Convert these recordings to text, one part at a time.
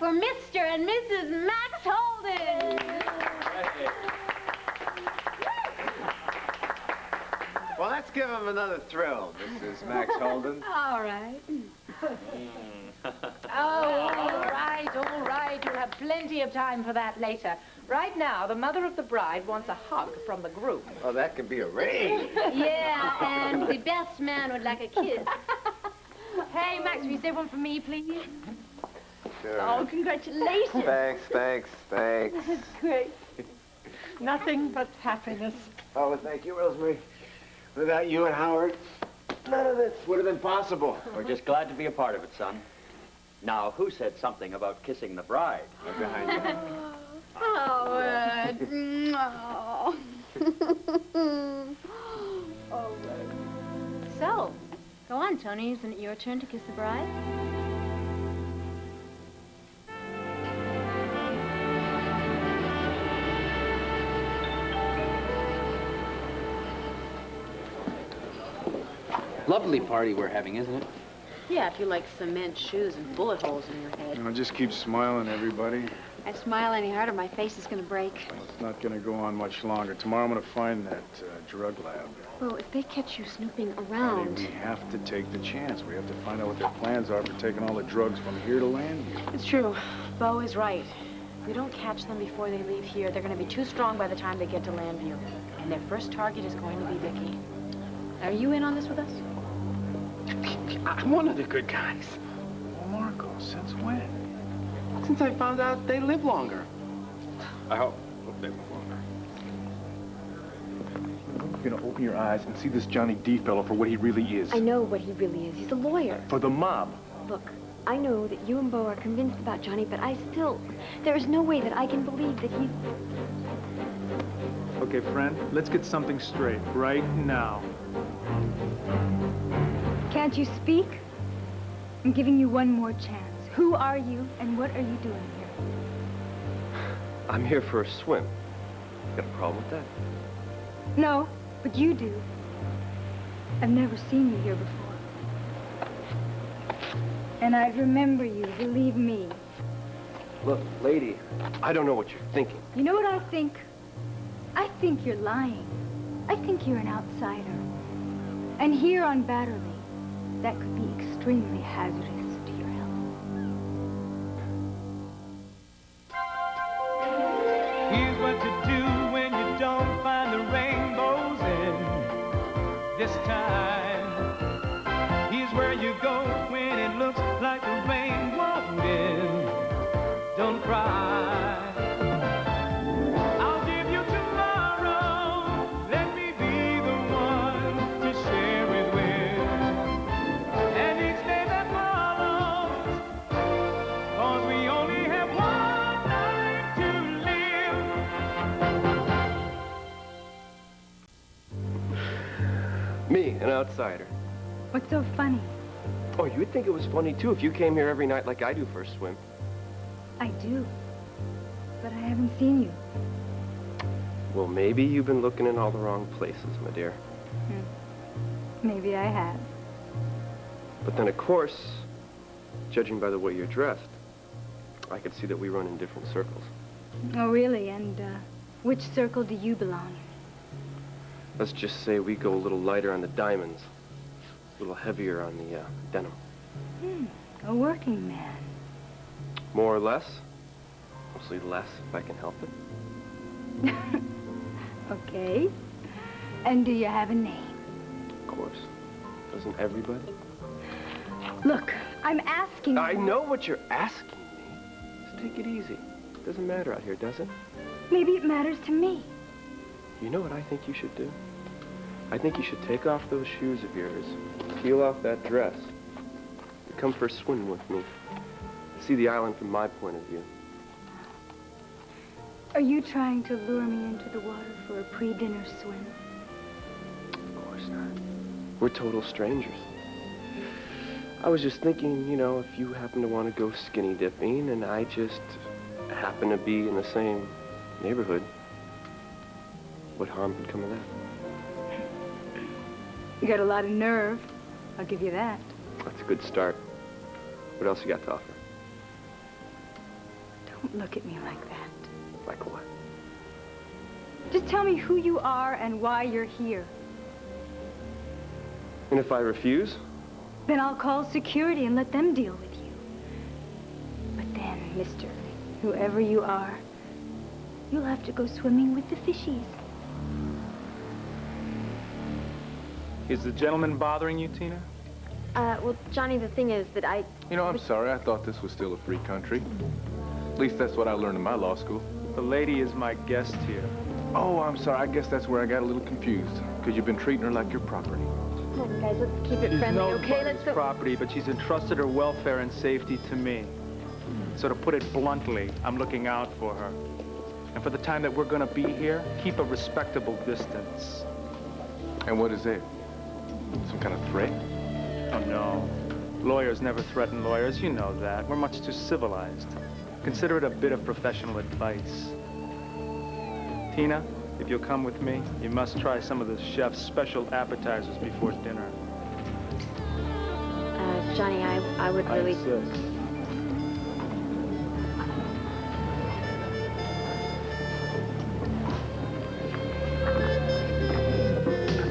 for Mr. and Mrs. Max Holden. Well, let's give him another thrill, Mrs. Max Holden. All right. All right. You'll have plenty of time for that later. Right now, the mother of the bride wants a hug from the groom. Oh, that could be arranged. Yeah, and the best man would like a kiss. Hey, Max, will you say one for me, please? Sure. Oh, congratulations. Thanks. That's great. Nothing but happiness. Oh, well, thank you, Rosemary. Without you and Howard, none of this would have been possible. We're just glad to be a part of it, son. Now, who said something about kissing the bride? Right behind you. Howard. So, go on, Tony. Isn't it your turn to kiss the bride? Lovely party we're having, isn't it? Yeah, if you like cement shoes and bullet holes in your head. You know, just keep smiling, everybody. I smile any harder, my face is gonna break. Well, it's not gonna go on much longer. Tomorrow I'm gonna find that drug lab. Well, if they catch you snooping Honey, around... we have to take the chance. We have to find out what their plans are for taking all the drugs from here to Landview. It's true. Bo is right. If we don't catch them before they leave here, they're gonna be too strong by the time they get to Landview. And their first target is going to be Vicky. Are you in on this with us? I'm one of the good guys. Well, Marco, since when? Since I found out they live longer. I hope they live longer. You're gonna open your eyes and see this Johnny D fellow for what he really is. I know what he really is. He's a lawyer. For the mob. Look, I know that you and Bo are convinced about Johnny, but there is no way that I can believe that he's... Okay, friend, let's get something straight right now. Can't you speak? I'm giving you one more chance. Who are you, and what are you doing here? I'm here for a swim. Got a problem with that? No, but you do. I've never seen you here before. And I'd remember you, believe me. Look, lady, I don't know what you're thinking. You know what I think? I think you're lying. I think you're an outsider. And here on Badderly, that could be extremely hazardous to your health. Here's what to do when you don't find the rainbows in this time. Here's where you go when it looks like the rain won't end. Don't cry. I'll give you tomorrow. Let me be the one to share it with. And each day that follows, 'cause we only have one night to live. Me, an outsider. What's so funny? Oh, you'd think it was funny, too, if you came here every night like I do for a swim. I do. But I haven't seen you. Well, maybe you've been looking in all the wrong places, my dear. Maybe I have. But then, of course, judging by the way you're dressed, I could see that we run in different circles. Oh, really? And which circle do you belong Let's just say we go a little lighter on the diamonds, a little heavier on the denim. in? A working man. More or less. Mostly less, if I can help it. Okay. And do you have a name? Of course. Doesn't everybody? Look, I'm asking you. I know what you're asking me. Just take it easy. Doesn't matter out here, does it? Maybe it matters to me. You know what I think you should do? I think you should take off those shoes of yours, peel off that dress, and come for a swim with me. See the island from my point of view. Are you trying to lure me into the water for a pre-dinner swim? Of course not. We're total strangers. I was just thinking, you know, if you happen to want to go skinny dipping and I just happen to be in the same neighborhood, what harm could come of that? You got a lot of nerve. I'll give you that. That's a good start. What else you got to offer? Don't look at me like that. Like what? Just tell me who you are and why you're here. And if I refuse? Then I'll call security and let them deal with you. But then, mister, whoever you are, you'll have to go swimming with the fishies. Is the gentleman bothering you, Tina? Well, Johnny, the thing is that You know, I'm sorry. I thought this was still a free country. At least that's what I learned in my law school. The lady is my guest here. Oh, I'm sorry. I guess that's where I got a little confused. Because you've been treating her like your property. Oh, guys, let's keep it friendly, okay? Let's go. Property, but she's entrusted her welfare and safety to me. So to put it bluntly, I'm looking out for her. And for the time that we're going to be here, keep a respectable distance. And what is it? Some kind of threat? Oh, no. Lawyers never threaten lawyers. You know that. We're much too civilized. Consider it a bit of professional advice. Tina, if you'll come with me, you must try some of the chef's special appetizers before dinner. Johnny, I would really... insist.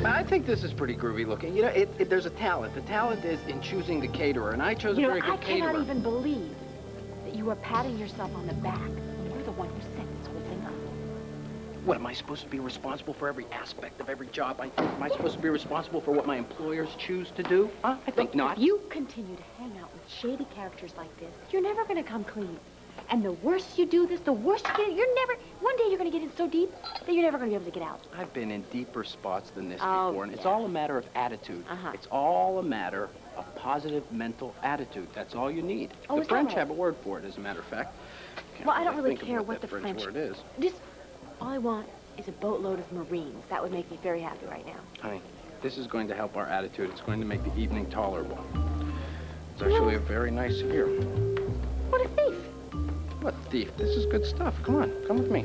I think this is pretty groovy looking. You know, there's a talent. The talent is in choosing the caterer, and I chose a very good caterer. I cannot even believe that you are patting yourself on the back. You're the one who set this whole thing up. What, am I supposed to be responsible for every aspect of every job I do? Am I supposed to be responsible for what my employers choose to do? Huh? I think not. If you continue to hang out with shady characters like this, you're never going to come clean. And the worse you do this, the worse you get. You're never... One day you're going to get in so deep that you're never going to be able to get out. I've been in deeper spots than this Oh, before, and it's yeah. all a matter of attitude. It's all a matter of positive mental attitude. That's all you need. Oh, the is that French right? have a word for it, as a matter of fact. Can't Well, I don't really think of care what that the French word is. Just, all I want is a boatload of Marines. That would make me very happy right now. Honey, this is going to help our attitude. It's going to make the evening tolerable. It's actually a very nice year. What a thief. What thief? This is good stuff. Come on, come with me.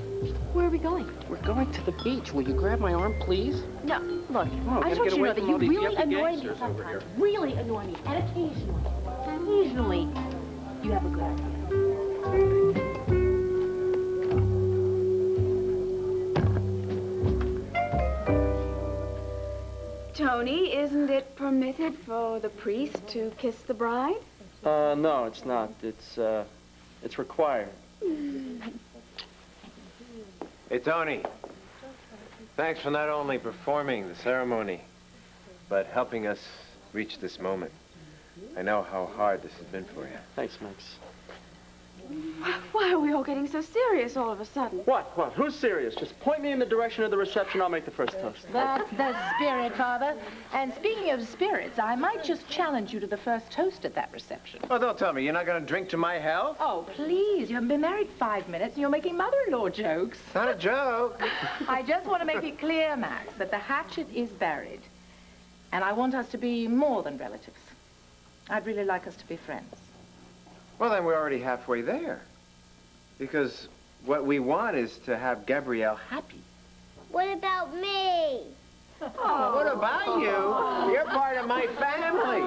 Where are we going? We're going to the beach. Will you grab my arm, please? No, look, on, I we just gotta want get you to away know that from you all these really yuppie annoy me gangsters over sometimes. here. Really annoy me. And occasionally, you have a good idea. Tony, isn't it permitted for the priest to kiss the bride? No, it's not. It's required. Hey, Tony. Thanks for not only performing the ceremony, but helping us reach this moment. I know how hard this has been for you. Thanks, Max. Why are we all getting so serious all of a sudden? What? Who's serious? Just point me in the direction of the reception. I'll make the first toast. That's the spirit, Father. And speaking of spirits, I might just challenge you to the first toast at that reception. Oh, don't tell me. You're not going to drink to my health? Oh, please. You haven't been married 5 minutes and you're making mother-in-law jokes. It's not a joke. I just want to make it clear, Max, that the hatchet is buried. And I want us to be more than relatives. I'd really like us to be friends. Well, then we're already halfway there. Because what we want is to have Gabrielle happy. What about me? Oh, what about you? You're part of my family.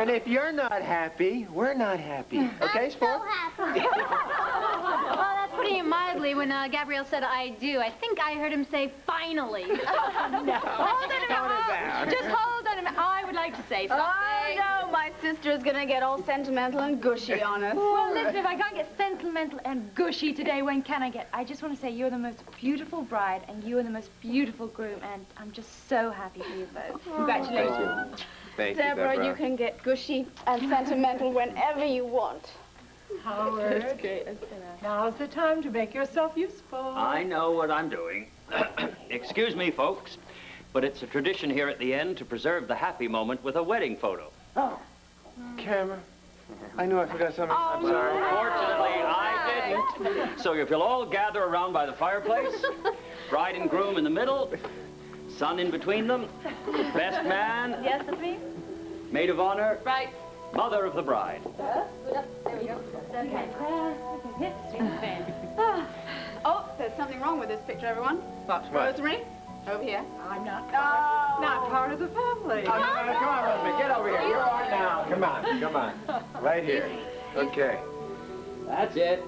And if you're not happy, we're not happy. Okay, Sport? So happy. Well, that's putting it mildly when Gabrielle said I do. I think I heard him say finally. No. Hold on a minute. Just hold on a minute. I would like to say something. Oh, no, my sister's gonna get all sentimental and gushy on us. Well, listen, if I can't get sentimental and gushy today, when can I get? I just want to say you're the most beautiful bride, and you are the most beautiful groom, and I'm just so happy for you both. Congratulations. Thank you, Deborah, you can get gushy and sentimental whenever you want. Howard, That's great. That's good. now's the time to make yourself useful. I know what I'm doing. Excuse me, folks, but it's a tradition here at the end to preserve the happy moment with a wedding photo. Oh, camera. I knew I forgot something. I'm sorry. Fortunately, I didn't. So if you'll all gather around by the fireplace, bride and groom in the middle, son in between them, best man, Yes, that's me? maid of honor, Right. mother of the bride. There we go. Oh, there's something wrong with this picture, everyone. What? Rosemary, over here. I'm not No. part of the family. Oh, no, come on, Rosemary. Get over here. You're on now. Come on. Right here. Okay. That's it.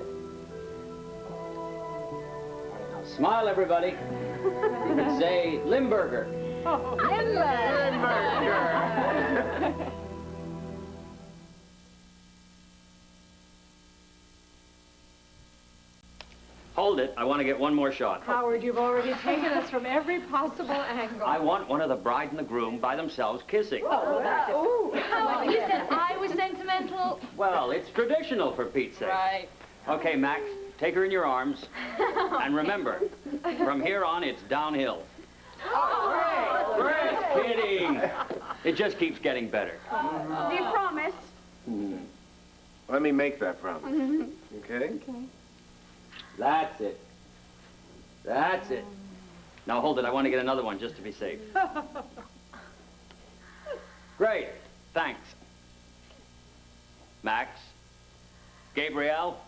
Smile, everybody. Say Limburger. Limburger. Hold it. I want to get one more shot. Howard, you've already taken us from every possible angle. I want one of the bride and the groom by themselves kissing. Howard, you said I was sentimental. Well, it's traditional, for Pete's sake. Right. Okay, Max, take her in your arms. And remember, from here on, it's downhill. Great. Just kidding. It just keeps getting better. Do you promise? Let me make that promise. Okay? That's it. That's it. Now hold it. I want to get another one just to be safe. Great. Thanks. Max? Gabrielle?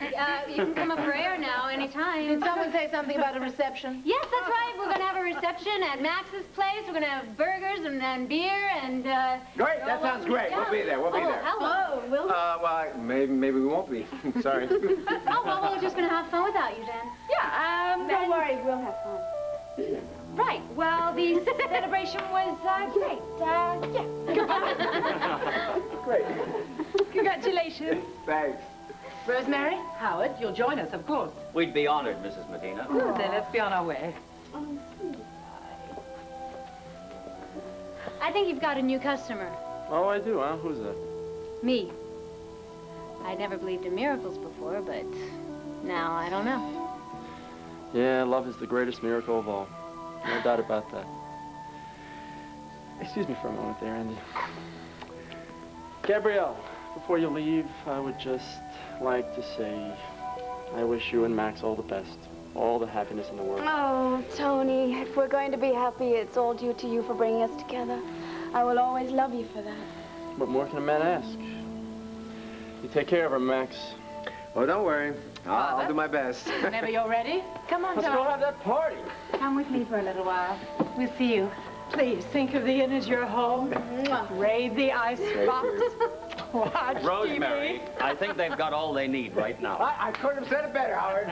You can come up for air now, anytime. Did someone say something about a reception? Yes, that's right. We're going to have a reception at Max's place. We're going to have burgers and then beer and, Great, that sounds great. We'll be there, we'll be there. Hello. Well, maybe we won't be. Sorry. Oh, well, we're just going to have fun without you, then. Yeah, Don't worry, we'll have fun. Right. Well, the celebration was great. Yeah. Great. Congratulations. Thanks. Rosemary, Howard, you'll join us, of course. We'd be honored, Mrs. Medina. Good, then let's be on our way. I think you've got a new customer. Oh, I do, huh? Who's that? Me. I never believed in miracles before, but now I don't know. Yeah, love is the greatest miracle of all. No doubt about that. Excuse me for a moment there, Andy. Gabrielle, before you leave, I would just like to say I wish you and Max all the best. All the happiness in the world. Oh, Tony, if we're going to be happy, it's all due to you for bringing us together. I will always love you for that. What more can a man ask? You take care of her, Max. Oh, don't worry. I'll do my best. Whenever you're ready. Come on, Let's go have that party. Come with me for a little while. We'll see you. Please think of the inn as your home. Raid the ice box. Watch Rosemary, TV. I think they've got all they need right now. I couldn't have said it better, Howard.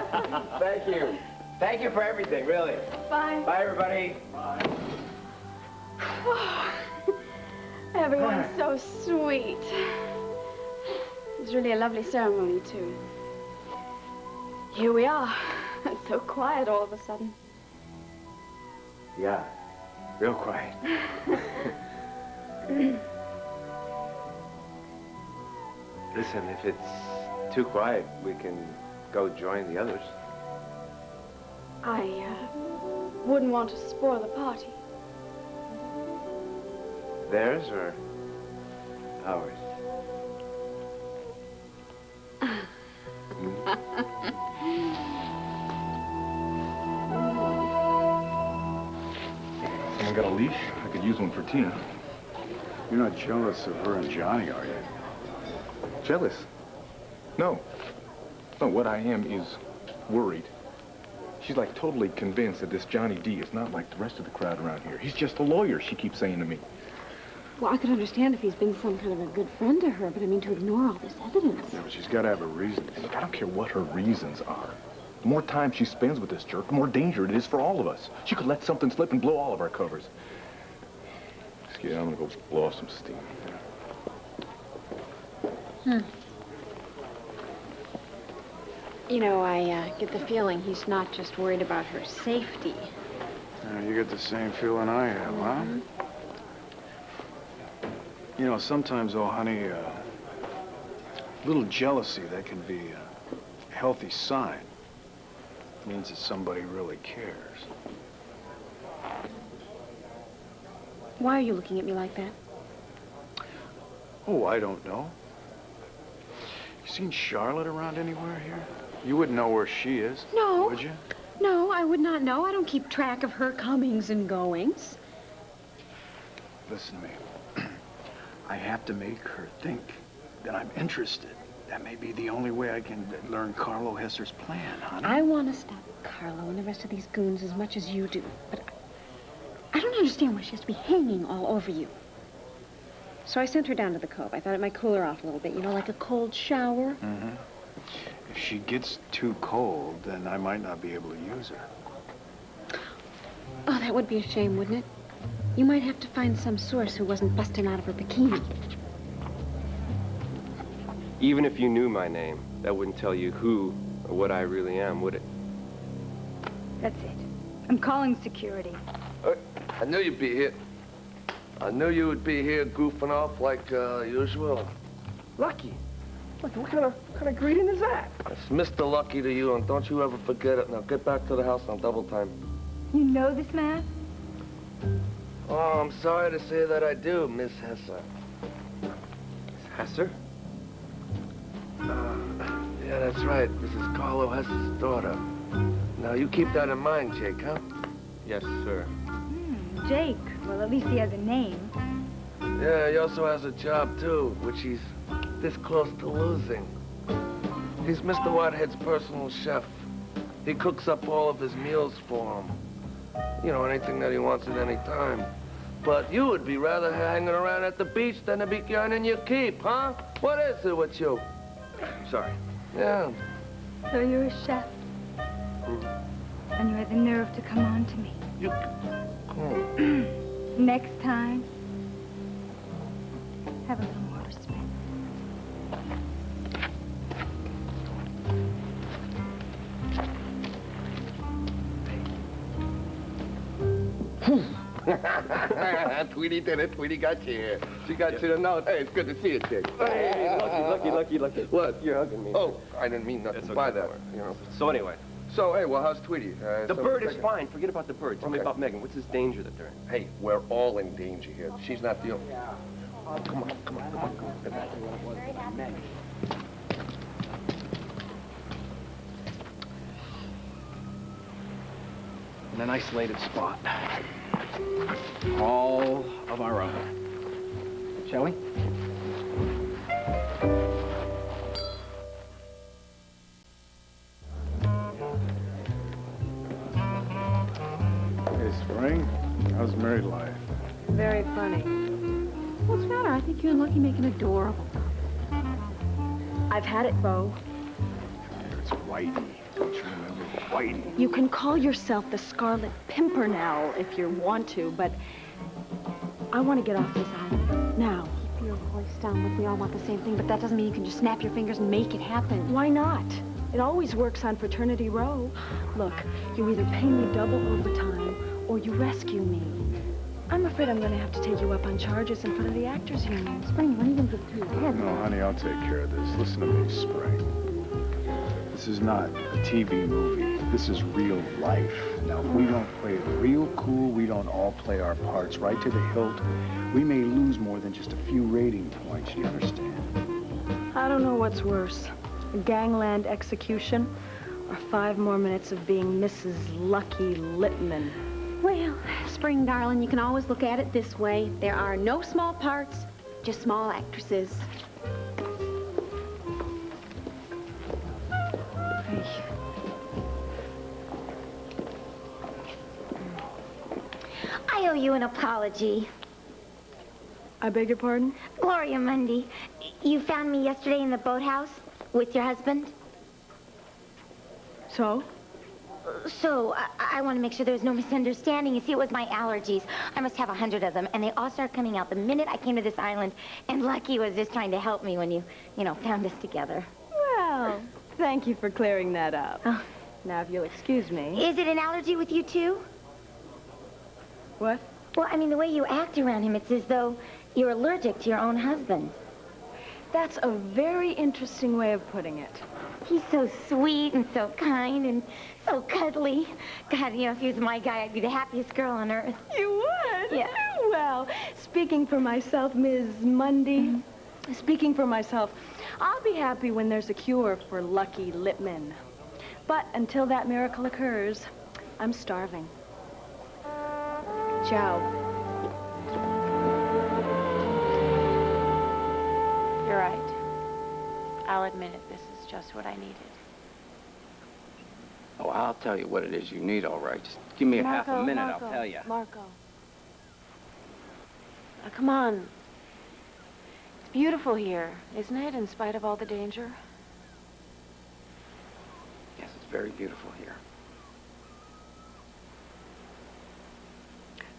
Thank you. Thank you for everything, really. Bye. Bye, everybody. Bye. Everyone's so sweet. It's really a lovely ceremony, too. Here we are. It's so quiet all of a sudden. Yeah, real quiet. Listen, if it's too quiet, we can go join the others. I wouldn't want to spoil the party. Theirs or ours? Someone got a leash? I could use one for Tina. You're not jealous of her and Johnny, are you? Jealous? No. No, what I am is worried. She's like totally convinced that this Johnny D is not like the rest of the crowd around here. He's just a lawyer, she keeps saying to me. Well, I could understand if he's been some kind of a good friend to her, but I mean, to ignore all this evidence. Yeah, but she's got to have a reason. Look, I don't care what her reasons are. The more time she spends with this jerk, the more danger it is for all of us. She could let something slip and blow all of our covers. Excuse me, I'm gonna go blow off some steam. You know, I get the feeling he's not just worried about her safety. You get the same feeling I have, huh? You know, sometimes, oh, honey, a little jealousy, that can be a healthy sign. It means that somebody really cares. Why are you looking at me like that? Oh, I don't know. You seen Charlotte around anywhere here? You wouldn't know where she is, No. would you? No, I would not know. I don't keep track of her comings and goings. Listen to me. I have to make her think that I'm interested. That may be the only way I can learn Carlo Hesser's plan, honey. I want to stop Carlo and the rest of these goons as much as you do, but I don't understand why she has to be hanging all over you. So I sent her down to the cove. I thought it might cool her off a little bit, you know, like a cold shower. Mm-hmm. If she gets too cold, then I might not be able to use her. Oh, that would be a shame, wouldn't it? You might have to find some source who wasn't busting out of her bikini. Even if you knew my name, that wouldn't tell you who or what I really am, would it? That's it. I'm calling security. I knew you'd be here. I knew you would be here goofing off like usual. Lucky? What kind of greeting is that? It's Mr. Lucky to you, and don't you ever forget it. Now get back to the house on double time. You know this man? Oh, I'm sorry to say that I do, Miss Hesser. Miss Hesser? Yeah, that's right. Mrs. Carlo Hesser's daughter. Now, you keep that in mind, Jake, huh? Yes, sir. Jake. Well, at least he has a name. Yeah, he also has a job, too, which he's this close to losing. He's Mr. Whitehead's personal chef. He cooks up all of his meals for him. You know, anything that he wants at any time. But you would be rather hanging around at the beach than to be earning your keep, huh? What is it with you? Sorry. Yeah. So you're a chef? And you had the nerve to come on to me. You... Next time, have a little more respect. Tweety did it. Tweety got you here. She got you the note. Hey, it's good to see you, Jake. Hey, Lucky. What? You're hugging me. Oh, I didn't mean nothing by that. You know. So anyway. So, hey, well, how's Tweety? The bird is fine. Forget about the bird. Tell me about Megan. What's this danger that they're in? Hey, we're all in danger here. She's not the only... Come on. In an isolated spot. All of our own. Shall we? Hey, Spring. How's married life? Very funny. What's the matter? I think you and Lucky make an adorable couple. I've had it, Bo. It's Whitey. Don't you remember Whitey? You can call yourself the Scarlet Pimpernel if you want to, but I want to get off this island now. Keep your voice down. Look, we all want the same thing, but that doesn't mean you can just snap your fingers and make it happen. Why not? It always works on Fraternity Row. Look, you either pay me double overtime or you rescue me. I'm afraid I'm going to have to take you up on charges in front of the Actors Union. Spring, when are you going to get through your head? No, honey, I'll take care of this. Listen to me, Spring. This is not a TV movie. This is real life. Now, if we don't play it real cool, we don't all play our parts right to the hilt, we may lose more than just a few rating points, you understand? I don't know what's worse, a gangland execution or 5 more minutes of being Mrs. Lucky Littman. Well, Spring, darling, you can always look at it this way. There are no small parts, just small actresses. I owe you an apology. I beg your pardon? Gloria Mundy, you found me yesterday in the boathouse with your husband? So? So, I want to make sure there's no misunderstanding. You see, it was my allergies. I must have 100 of them, and they all started coming out the minute I came to this island, and Lucky was just trying to help me when you found us together. Well, thank you for clearing that up. Oh. Now, if you'll excuse me. Is it an allergy with you, too? What? Well, I mean, the way you act around him, it's as though you're allergic to your own husband. That's a very interesting way of putting it. He's so sweet and so kind and so cuddly. God, if he was my guy, I'd be the happiest girl on earth. You would? Yeah. Well, speaking for myself, Ms. Mundy, speaking for myself, I'll be happy when there's a cure for Lucky Littman. But until that miracle occurs, I'm starving. Ciao. You're right. I'll admit it. This is just what I needed. Oh, I'll tell you what it is you need, all right. Just give me half a minute, I'll tell you. Marco. Now, come on. It's beautiful here, isn't it, in spite of all the danger? It's very beautiful here.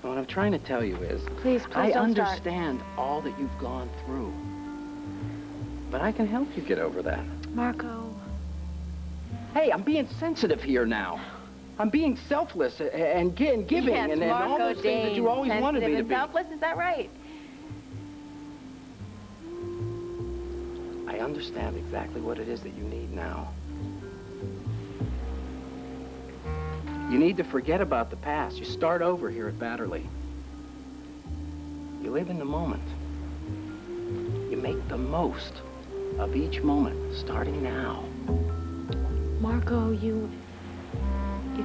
And what I'm trying to tell you is, Please I don't start. understand all that you've gone through. But I can help you get over that. Marco. Hey, I'm being sensitive here now. I'm being selfless and giving Yes, and all Marco those things that you always Dane's wanted me to sensitive be. and selfless, is that right? I understand exactly what it is that you need now. You need to forget about the past. You start over here at Badderly. You live in the moment. You make the most of each moment, starting now. Marco, you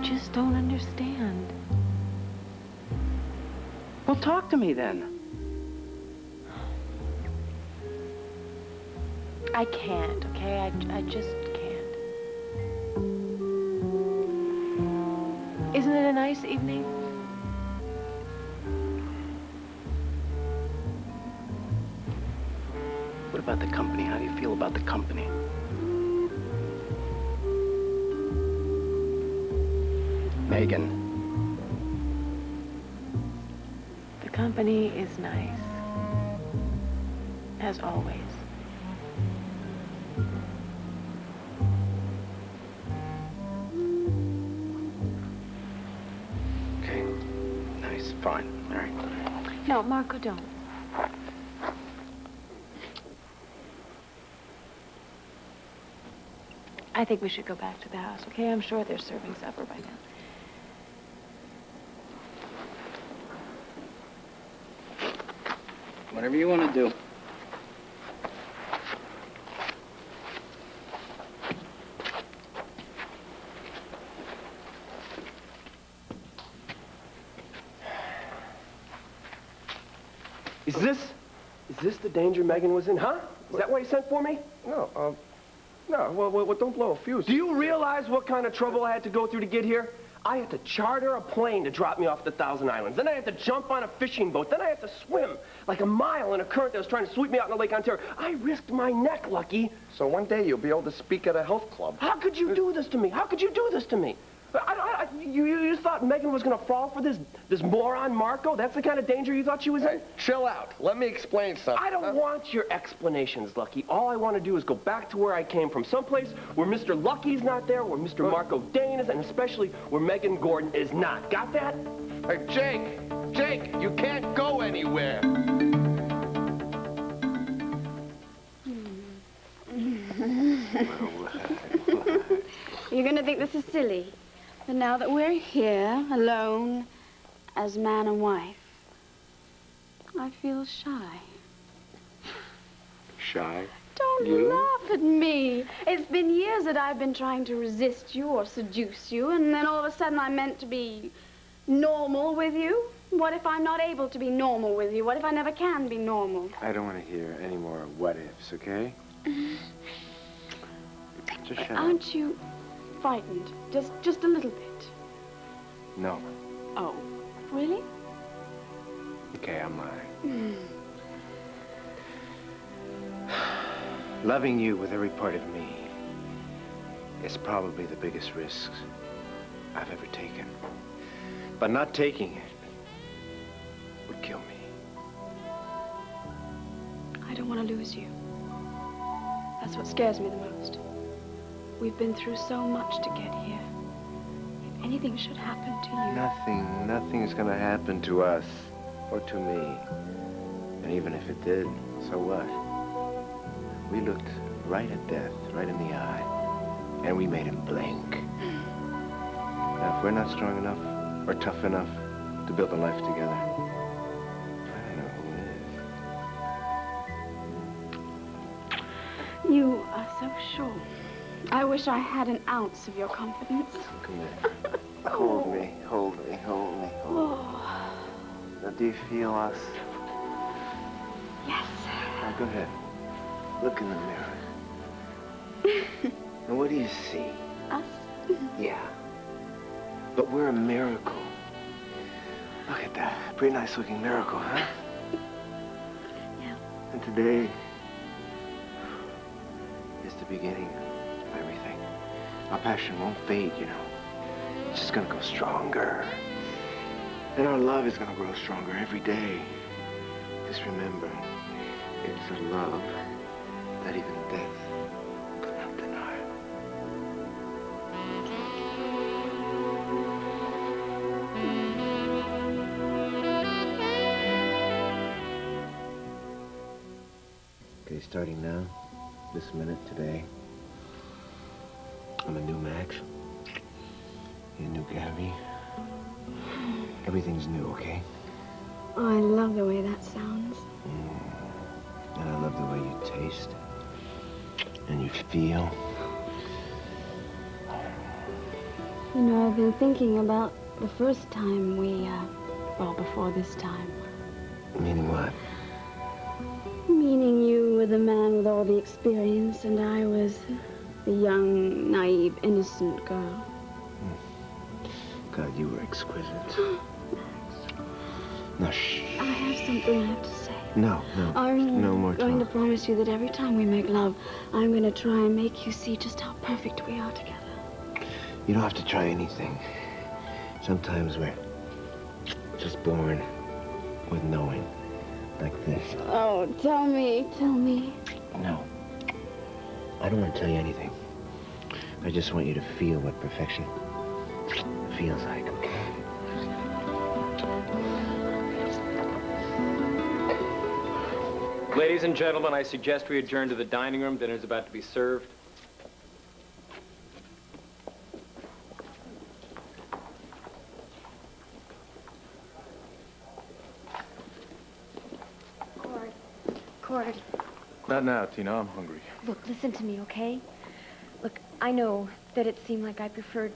just don't understand. Well, talk to me then. I can't, okay? I just can't. Isn't it a nice evening? What about the company? How do you feel about the company? Megan. The company is nice. As always. Okay. Nice. Fine. All right. No, Marco, don't. I think we should go back to the house, okay? I'm sure they're serving supper by now. Whatever you want to do. Is this the danger Megan was in, huh? Is that why you sent for me? No, well, don't blow a fuse. Do you realize what kind of trouble I had to go through to get here? I had to charter a plane to drop me off the Thousand Islands. Then I had to jump on a fishing boat. Then I had to swim like a mile in a current that was trying to sweep me out in the Lake Ontario. I risked my neck, Lucky. So one day you'll be able to speak at a health club. How could you do this to me? How could you do this to me? You thought Megan was going to fall for this moron Marco? That's the kind of danger you thought she was in? Hey, chill out. Let me explain something. I don't want your explanations, Lucky. All I want to do is go back to where I came from. Someplace where Mr. Lucky's not there, where Mr. Marco Dane is, and especially where Megan Gordon is not. Got that? Hey, Jake, you can't go anywhere. You're going to think this is silly. But now that we're here, alone, as man and wife, I feel shy. Shy? Don't You? laugh at me. It's been years that I've been trying to resist you or seduce you, and then all of a sudden I'm meant to be normal with you. What if I'm not able to be normal with you? What if I never can be normal? I don't want to hear any more what-ifs, okay? Just shut up. Aren't you frightened? Just a little bit. No. Oh, really? Okay, I'm lying. Loving you with every part of me is probably the biggest risk I've ever taken. But not taking it would kill me. I don't want to lose you. That's what scares me the most. We've been through so much to get here. If anything should happen to you... Nothing's gonna happen to us or to me. And even if it did, so what? We looked right at death, right in the eye, and we made him blink. Now, if we're not strong enough or tough enough to build a life together, I don't know who is. You are so sure. I wish I had an ounce of your confidence. Come here. Hold me, hold me, hold me, hold me. Now, do you feel us? Yes. Now, go ahead. Look in the mirror. And what do you see? Us? Yeah. But we're a miracle. Look at that. Pretty nice looking miracle, huh? Yeah. And today is the beginning of everything. Our passion won't fade, you know. It's just gonna go stronger. And our love is gonna grow stronger every day. Just remember, it's a love that even death could not deny. Okay, starting now, this minute, today, I'm a new Max. You're a new Gabby. Everything's new, okay? Oh, I love the way that sounds. And I love the way you taste. And you feel. You know, I've been thinking about the first time we, well, before this time. Meaning what? Meaning you were the man with all the experience, and I was the young, naive, innocent girl. God, you were exquisite. Now, shh. I have something I have to say. No. No more I'm going to talk. promise you that every time we make love, I'm going to try and make you see just how perfect we are together. You don't have to try anything. Sometimes we're just born with knowing, like this. Oh, tell me. No. I don't want to tell you anything. I just want you to feel what perfection feels like, okay? Ladies and gentlemen, I suggest we adjourn to the dining room. Dinner's about to be served. Cord, Not now, Tina. I'm hungry. look, listen to me, okay? Look, I know that it seemed like I preferred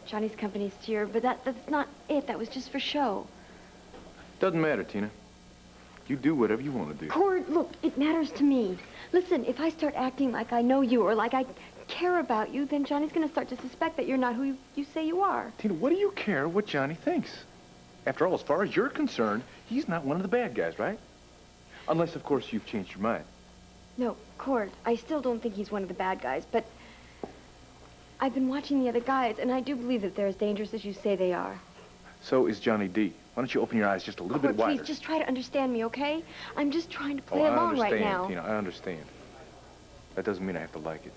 Johnny's company to yours, but that's not it. That was just for show. Doesn't matter, Tina. You do whatever you want to do. Cord, look, it matters to me. Listen, if I start acting like I know you or like I care about you, then Johnny's going to start to suspect that you're not who you say you are. Tina, what do you care what Johnny thinks? After all, as far as you're concerned, he's not one of the bad guys, right? Unless, of course, you've changed your mind. No, Cord, I still don't think he's one of the bad guys, but I've been watching the other guys, and I do believe that they're as dangerous as you say they are. So is Johnny D. Why don't you open your eyes just a little bit wider? Please, just try to understand me, okay? I'm just trying to play I along understand, right now. Tina, I understand. That doesn't mean I have to like it.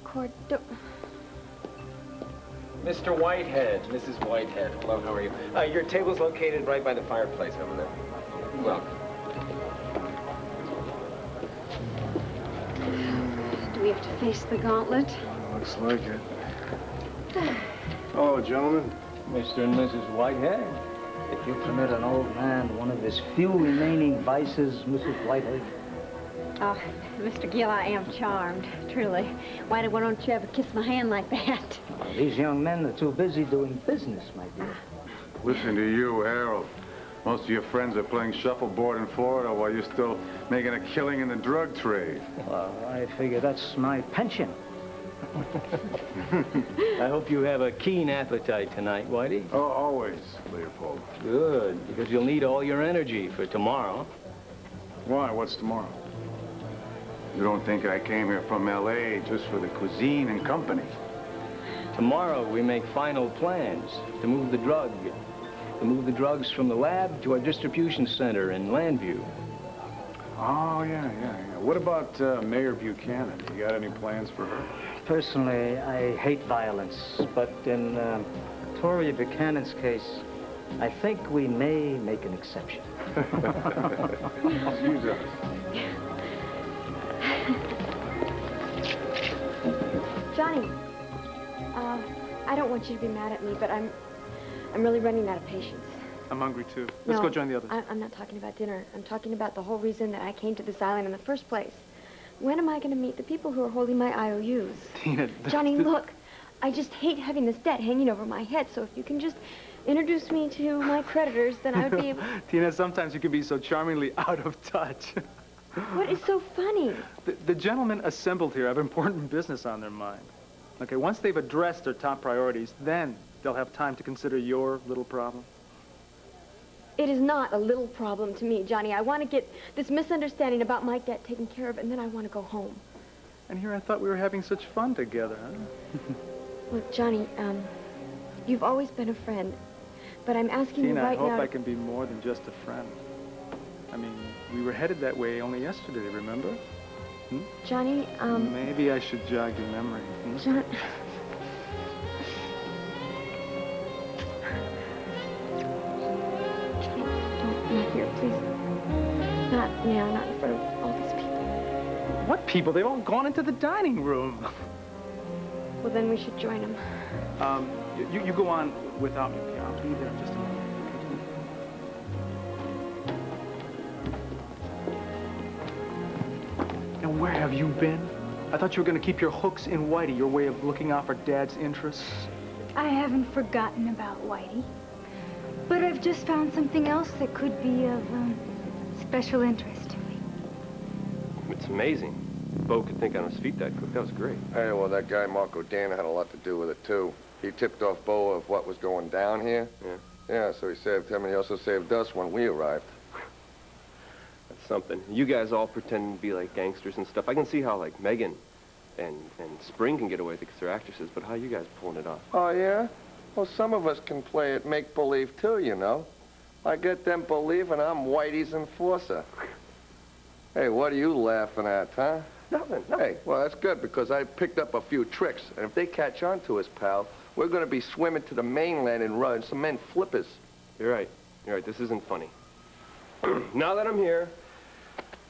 Cord, don't... Mr. Whitehead, Mrs. Whitehead. Hello, how are you? Your table's located right by the fireplace over there. Welcome. Do we have to face the gauntlet? Looks like it. Hello, gentlemen. Mr. and Mrs. Whitehead, if you permit an old man one of his few remaining vices, Mrs. Whitehead. Oh, Mr. Gill, I am charmed, truly. Why don't you ever kiss my hand like that? These young men are too busy doing business, my dear. Listen to you, Harold. Most of your friends are playing shuffleboard in Florida while you're still making a killing in the drug trade. Well, I figure that's my pension. I hope you have a keen appetite tonight, Whitey. Oh, always, Leopold. Good, because you'll need all your energy for tomorrow. Why? What's tomorrow? You don't think I came here from L.A. just for the cuisine and company? Tomorrow we make final plans to move the drugs from the lab to our distribution center in Landview. Oh, yeah. What about Mayor Buchanan? You got any plans for her? Personally, I hate violence, but in Toria Buchanan's case, I think we may make an exception. Excuse us. Johnny, I don't want you to be mad at me, but I'm really running out of patience. I'm hungry, too. Let's go join the others. I'm not talking about dinner. I'm talking about the whole reason that I came to this island in the first place. When am I going to meet the people who are holding my IOUs? Tina, Johnny, look, I just hate having this debt hanging over my head, so if you can just introduce me to my creditors, then I would be able... Tina, sometimes you can be so charmingly out of touch. What is so funny? The gentlemen assembled here have important business on their mind. Okay, once they've addressed their top priorities, then they'll have time to consider your little problem. It is not a little problem to me, Johnny. I want to get this misunderstanding about my debt taken care of, and then I want to go home. And here I thought we were having such fun together, huh? Look, Johnny, you've always been a friend, but I'm asking you Tina, right I hope now... I can be more than just a friend. I mean, we were headed that way only yesterday, remember? Hmm? Johnny, Maybe I should jog your memory. Hmm? John... Not here, please. Not now, not in front of all these people. What people? They've all gone into the dining room. Well, then we should join them. You go on without me, okay? I'll be there in just a moment. And where have you been? I thought you were going to keep your hooks in Whitey, your way of looking out for Dad's interests. I haven't forgotten about Whitey. But I've just found something else that could be of special interest to me. It's amazing. Bo could think on his feet that quick. That was great. Hey, well, that guy Marco Dana had a lot to do with it, too. He tipped off Bo of what was going down here. Yeah. Yeah, so he saved him, and he also saved us when we arrived. That's something. You guys all pretend to be like gangsters and stuff. I can see how, like, Megan and Spring can get away with it because they're actresses, but how you guys pulling it off? Oh, yeah? Well, some of us can play at make-believe, too, you know. I get them believing I'm Whitey's enforcer. Hey, what are you laughing at, huh? Nothing. Hey, well, that's good, because I picked up a few tricks, and if they catch on to us, pal, we're going to be swimming to the mainland and run some men flippers. You're right. You're right. This isn't funny. Now that I'm here,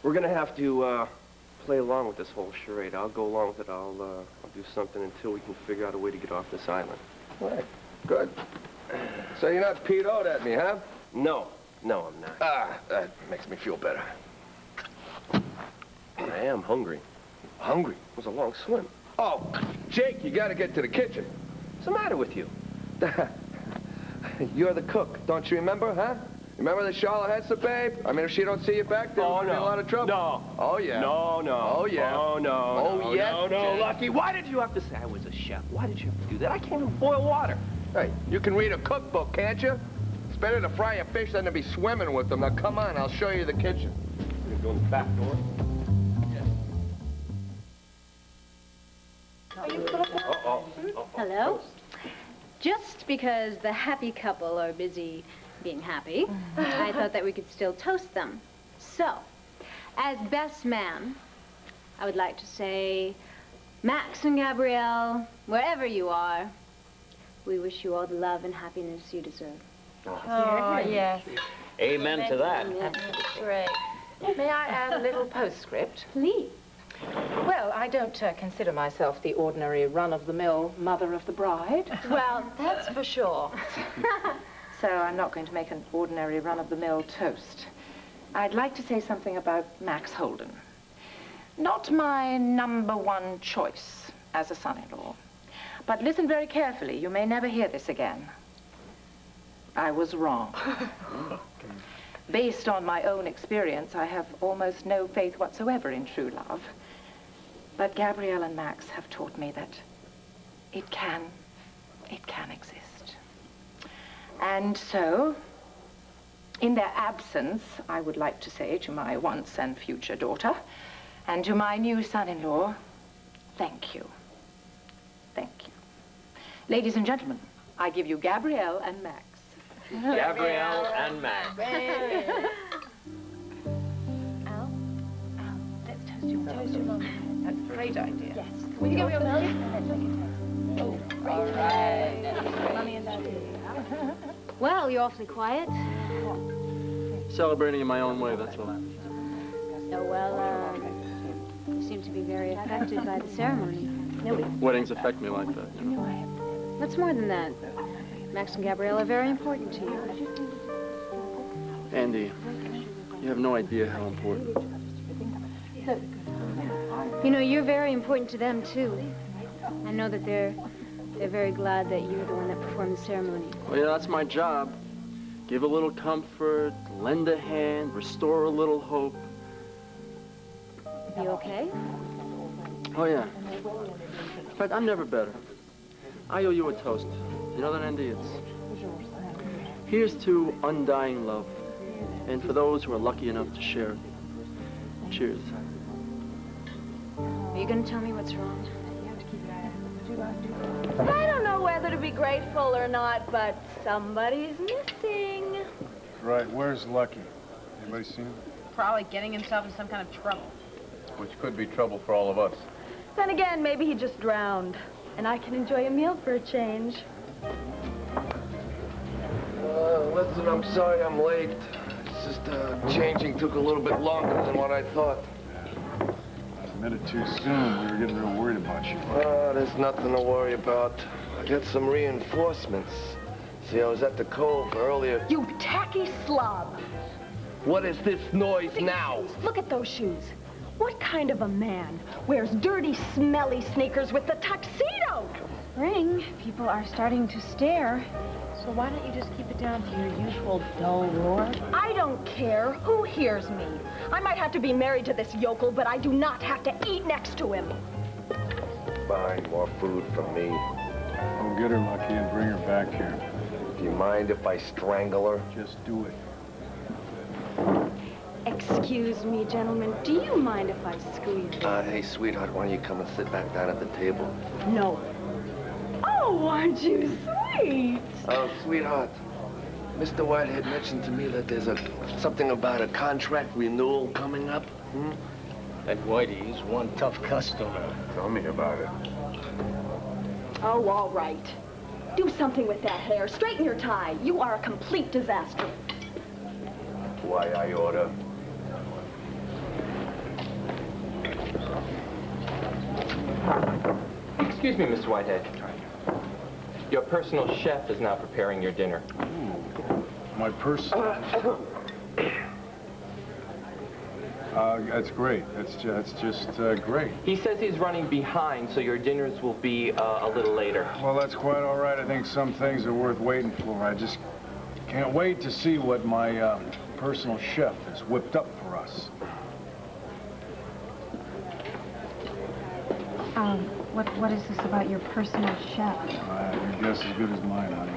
we're going to have to play along with this whole charade. I'll go along with it. I'll do something until we can figure out a way to get off this island. Right. Good. So you're not Pete-O'd at me, huh? No. No, I'm not. Ah, that makes me feel better. I am hungry. Hungry? It was a long swim. Oh, Jake, you got to get to the kitchen. What's the matter with you? You're the cook, don't you remember, huh? Remember the Charlotte Hester, babe? I mean, if she don't see you back there, we'll be in a lot of trouble. No. Oh, yeah. No. Oh, yeah. Oh, no. Oh, yes, No, Jake. Lucky. Why did you have to say I was a chef? Why did you have to do that? I can't even boil water. Hey, you can read a cookbook, can't you? It's better to fry a fish than to be swimming with them. Now, come on, I'll show you the kitchen. You're going to go in the back door? Hello? Just because the happy couple are busy being happy, I thought that we could still toast them. So, as best man, I would like to say, Max and Gabrielle, wherever you are, we wish you all the love and happiness you deserve. Oh, yes. Amen to that. That's great. May I add a little postscript? Please. Well, I don't consider myself the ordinary run-of-the-mill mother of the bride. Well, that's for sure. So I'm not going to make an ordinary run-of-the-mill toast. I'd like to say something about Max Holden. Not my #1 choice as a son-in-law. But listen very carefully. You may never hear this again. I was wrong. Based on my own experience, I have almost no faith whatsoever in true love. But Gabrielle and Max have taught me that it can exist. And so, in their absence, I would like to say to my once and future daughter, and to my new son-in-law, thank you. Thank you. Ladies and gentlemen, I give you Gabrielle and Max. Gabrielle and Max. Al, let's toast your mom. That's a great idea. Yes. Will you give me your milk? Let's make a toast. Oh, all right. Mommy and Daddy. Well, you're awfully quiet. Celebrating in my own way, that's all. Oh, well, you seem to be very affected by the ceremony. No, Weddings affect me like that, you know. what's more than that? Max and Gabrielle are very important to you. Andy, you have no idea how important. You know, you're very important to them, too. I know that they're very glad that you're the one that performed the ceremony. Well, yeah, that's my job. Give a little comfort, lend a hand, restore a little hope. You okay? Oh, yeah. In fact, I'm never better. I owe you a toast. You know that, Andy? It's... Here's to undying love. And for those who are lucky enough to share it. Cheers. you gonna tell me what's wrong? I don't know whether to be grateful or not, but somebody's missing. Right, where's Lucky? Anybody seen him? Probably getting himself in some kind of trouble. Which could be trouble for all of us. Then again, maybe he just drowned. And I can enjoy a meal for a change. Listen, I'm sorry I'm late. It's just changing took a little bit longer than what I thought. A minute too soon. We were getting real worried about you. There's nothing to worry about. I got some reinforcements. See, I was at the cove earlier. You tacky slob. What is this noise now? Look at those shoes. What kind of a man wears dirty, smelly sneakers with the tuxedo? Ring, people are starting to stare. So why don't you just keep it down to your usual dull roar? I don't care who hears me. I might have to be married to this yokel, but I do not have to eat next to him. Fine, more food from me. Go get her, Lucky, and bring her back here. Do you mind if I strangle her? Just do it. Excuse me, gentlemen. Do you mind if I squeeze? Hey, sweetheart, why don't you come and sit back down at the table? No. Oh, aren't you sweet? Oh, sweetheart, Mr. Whitehead mentioned to me that there's something about a contract renewal coming up. That Whitey is one tough customer. Tell me about it. Oh, all right. Do something with that hair. Straighten your tie. You are a complete disaster. Why, I oughta. Excuse me, Mr. Whitehead. Your personal chef is now preparing your dinner. Ooh, my personal... that's great. That's just great. He says he's running behind, so your dinners will be a little later. Well, that's quite all right. I think some things are worth waiting for. I just can't wait to see what my personal chef has whipped up for us. What is this about your personal chef? Your guess is as good as mine, honey.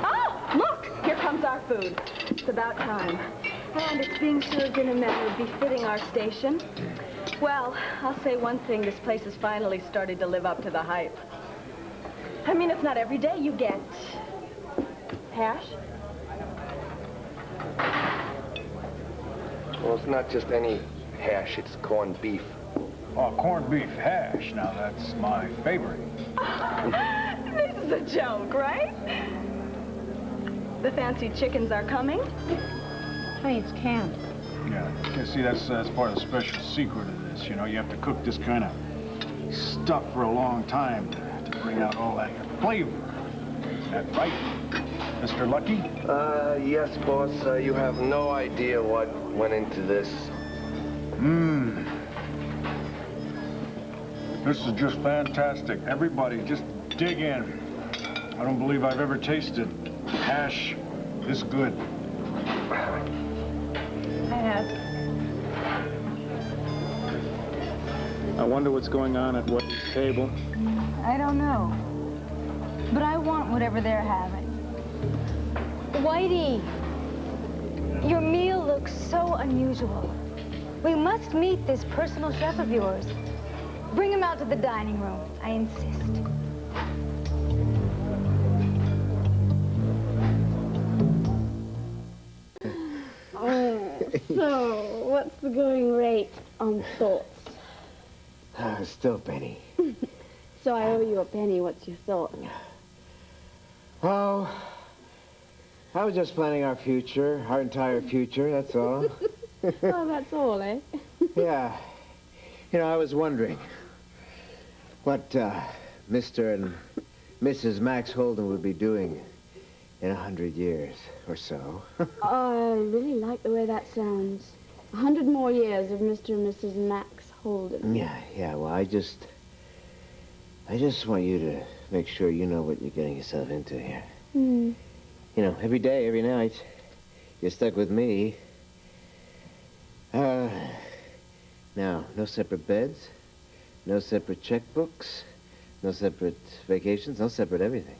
Oh, look! Here comes our food. It's about time. And it's being served in a manner befitting our station. Well, I'll say one thing. This place has finally started to live up to the hype. I mean, it's not every day you get hash. Well, it's not just any hash, it's corned beef. Oh, corned beef hash. Now, that's my favorite. This is a joke, right? The fancy chickens are coming. Honey, it's canned. Yeah, see, that's part of the special secret of this. You know, you have to cook this kind of stuff for a long time to bring out all that flavor. Is that right, Mr. Lucky? Yes, boss. You have no idea what went into this. This is just fantastic. Everybody, just dig in. I don't believe I've ever tasted hash this good. I have. I wonder what's going on at Whitey's table. I don't know. But I want whatever they're having. Whitey, your meal looks so unusual. We must meet this personal chef of yours. Bring him out to the dining room. I insist. So, what's the going rate on thoughts? Still a penny. So I owe you a penny. What's your thought? Oh, I was just planning our future, our entire future, that's all. Oh, that's all, eh? Yeah. You know, I was wondering what Mr. and Mrs. Max Holden would be doing in 100 years or so. I really like the way that sounds. 100 more years of Mr. and Mrs. Max Holden. Yeah, well, I just want you to make sure you know what you're getting yourself into here. You know, every day, every night, you're stuck with me. Now, no separate beds, no separate checkbooks, no separate vacations, no separate everything.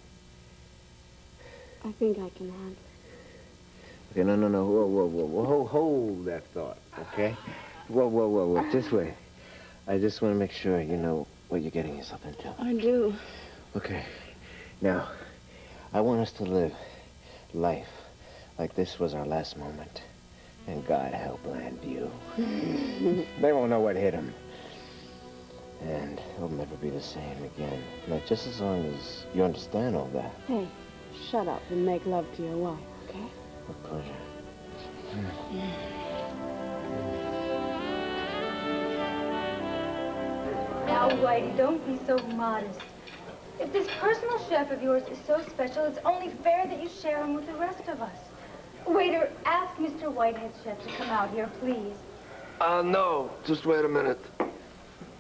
I think I can handle it. Okay, no. Whoa. Hold that thought, okay? Whoa. Just wait. I just want to make sure you know what you're getting yourself into. I do. Okay. Now, I want us to live life like this was our last moment. And God help Landview. They won't know what hit them. And it'll never be the same again. Now, just as long as you understand all that. Hey, shut up and make love to your wife, okay? With pleasure. Now, Whitey, don't be so modest. If this personal chef of yours is so special, it's only fair that you share him with the rest of us. Waiter, ask Mr. Whitehead's chef to come out here, please. No. Just wait a minute.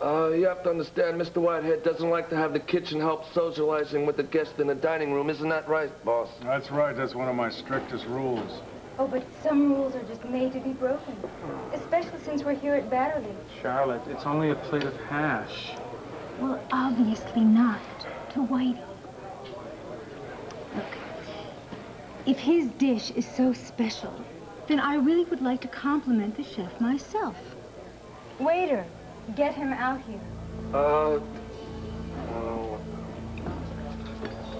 You have to understand, Mr. Whitehead doesn't like to have the kitchen help socializing with the guests in the dining room. Isn't that right, boss? That's right. That's one of my strictest rules. Oh, but some rules are just made to be broken. Especially since we're here at Badderly. Charlotte, it's only a plate of hash. Well, obviously not to Whitey. Look, if his dish is so special, then I really would like to compliment the chef myself. Waiter, get him out here.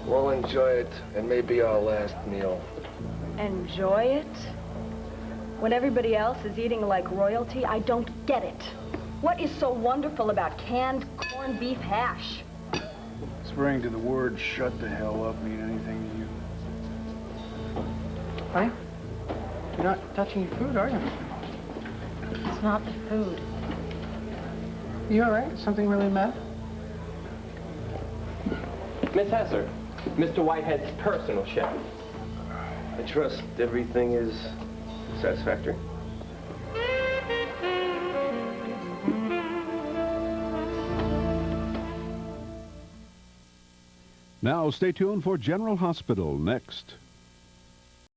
We'll enjoy it. It may be our last meal. Enjoy it? When everybody else is eating like royalty, I don't get it. What is so wonderful about canned corned beef hash? Spring, did the word shut the hell up mean anything to you? Honey, you're not touching your food, are you? It's not the food. You all right? Something really matter? Miss Hesser, Mr. Whitehead's personal chef. I trust everything is satisfactory. Now stay tuned for General Hospital next.